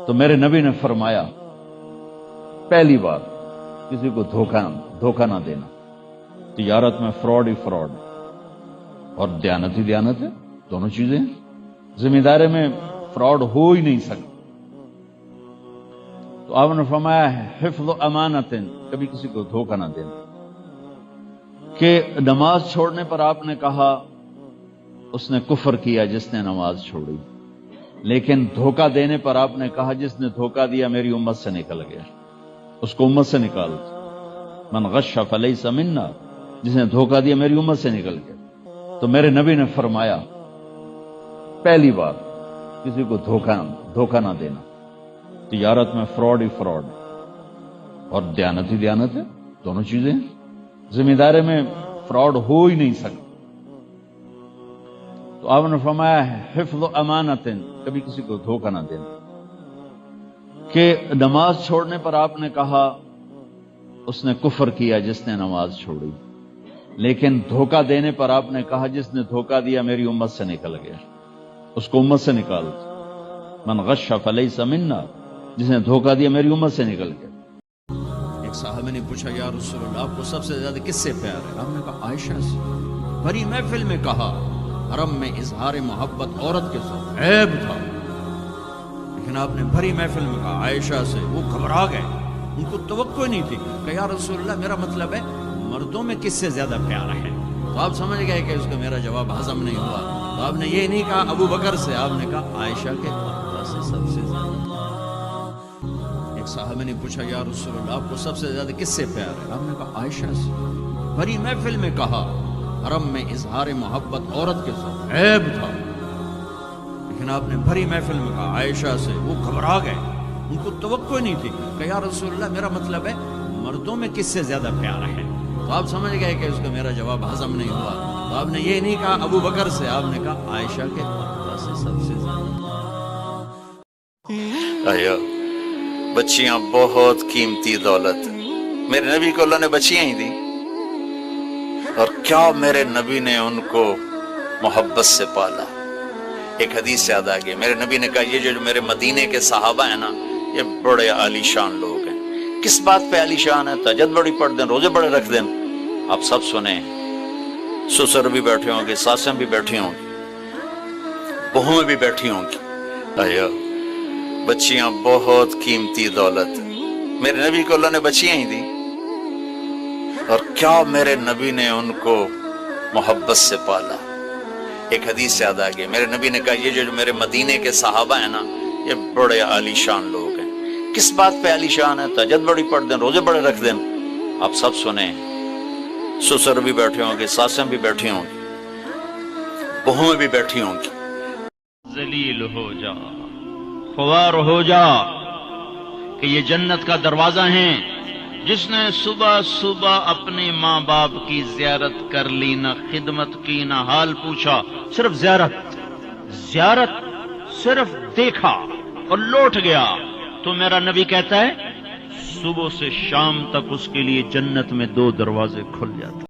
تو میرے نبی نے فرمایا پہلی بار کسی کو دھوکہ نہ دینا۔ تجارت میں فراڈ ہی فراڈ اور دیانت ہی دیانت ہے، دونوں چیزیں ہیں۔ ذمہ داری میں فراڈ ہو ہی نہیں سکتا۔ تو آپ نے فرمایا حفظ امانت، کبھی کسی کو دھوکہ نہ دینا۔ کہ نماز چھوڑنے پر آپ نے کہا اس نے کفر کیا جس نے نماز چھوڑی، لیکن دھوکہ دینے پر آپ نے کہا جس نے دھوکہ دیا میری امت سے نکل گیا، اس کو امت سے نکال دو۔ من غش فلیس منا، جس نے دھوکہ دیا میری امت سے نکل گیا۔ تو میرے نبی نے فرمایا پہلی بار کسی کو دھوکہ نہ دینا۔ تجارت میں فراڈ ہی فراڈ اور دیانت ہی دیانت ہے، دونوں چیزیں ہیں۔ ذمہ داری میں فراڈ ہو ہی نہیں سکتا۔ تو آپ نے فرمایا حفظ امانت، کبھی کسی کو دھوکہ نہ دینا۔ کہ نماز چھوڑنے پر آپ نے کہا اس نے کفر کیا جس نے نماز چھوڑی، لیکن دھوکہ دینے پر آپ نے کہا جس نے دھوکہ دیا میری امت سے نکل گیا، اس کو امت سے نکال دو۔ من غش فلیس منا، جس نے دھوکہ دیا میری امت سے نکل گیا۔ ایک صحابہ نے پوچھا یا رسول اللہ آپ کو سب سے زیادہ کس سے پیار ہے؟ آپ نے کہا عائشہ سے۔ بڑی محفل میں کہا، حرم میں اظہار محبت عورت کے ساتھ عیب تھا، لیکن آپ نے بھری محفل میں کہا عائشہ سے۔ وہ گھبرا گئے، ان کو توقع نہیں تھی کہ یا رسول اللہ میرا مطلب ہے مردوں میں کس سے زیادہ پیار ہے؟ تو آپ سمجھ گئے کہ اس کا میرا جواب ہضم نہیں ہوا۔ تو آپ نے یہ نہیں کہا ابو بکر سے، آپ نے کہا عائشہ کے اللہ سے سب سے زیادہ۔ ایک صحابہ نے پوچھا یا رسول اللہ آپ کو سب سے زیادہ کس سے پیار ہے؟ آپ نے کہا عائشہ سے۔ بڑی محفل میں کہا، حرم میں اظہار محبت عورت کے ساتھ عیب تھا، لیکن آپ نے بھری محفل میں کہا عائشہ سے۔ وہ گھبرا گئے، ان کو توقع نہیں تھی کہ یا رسول اللہ میرا مطلب ہے مردوں میں کس سے زیادہ پیار ہے؟ تو آپ سمجھ گئے کہ اس کا میرا جواب ہضم نہیں ہوا۔ تو آپ نے یہ نہیں کہا ابو بکر سے، آپ نے کہا عائشہ کے اللہ سے سب سے زیادہ۔ بچیاں بہت قیمتی دولت، میرے نبی کو اللہ نے بچیاں ہی دی، اور کیا میرے نبی نے ان کو محبت سے پالا۔ ایک حدیث یاد آ گئی، میرے نبی نے کہا یہ جو میرے مدینے کے صحابہ ہیں نا، یہ بڑے عالی شان لوگ ہیں۔ کس بات پہ عالی شان ہے؟ تہجد بڑی پڑھ دیں، روزے بڑے رکھ دیں۔ آپ سب سنیں، سسر بھی بیٹھے ہوں گے، ساسیں بھی بیٹھی ہوں گی، بہویں بھی بیٹھی ہوں گی۔ بچیاں بہت قیمتی دولت، میرے نبی کو اللہ نے بچیاں ہی دی، اور کیا میرے نبی نے ان کو محبت سے پالا۔ ایک حدیث یاد آ گئی، میرے نبی نے کہا یہ جو میرے مدینے کے صحابہ ہیں نا، یہ بڑے عالی شان لوگ ہیں۔ کس بات پہ عالی شان ہے؟ تہجد بڑی پڑھ دیں، روزے بڑے رکھ دیں۔ آپ سب سنیں، سسر بھی بیٹھے ہوں گے، ساسیں بھی بیٹھی ہوں گی، بہویں بھی بیٹھی ہوں گی۔ ذلیل ہو جا، خوار ہو جا، کہ یہ جنت کا دروازہ ہیں۔ جس نے صبح صبح اپنے ماں باپ کی زیارت کر لی، نہ خدمت کی نہ حال پوچھا، صرف زیارت صرف دیکھا اور لوٹ گیا، تو میرا نبی کہتا ہے صبح سے شام تک اس کے لیے جنت میں 2 دروازے کھل جاتے۔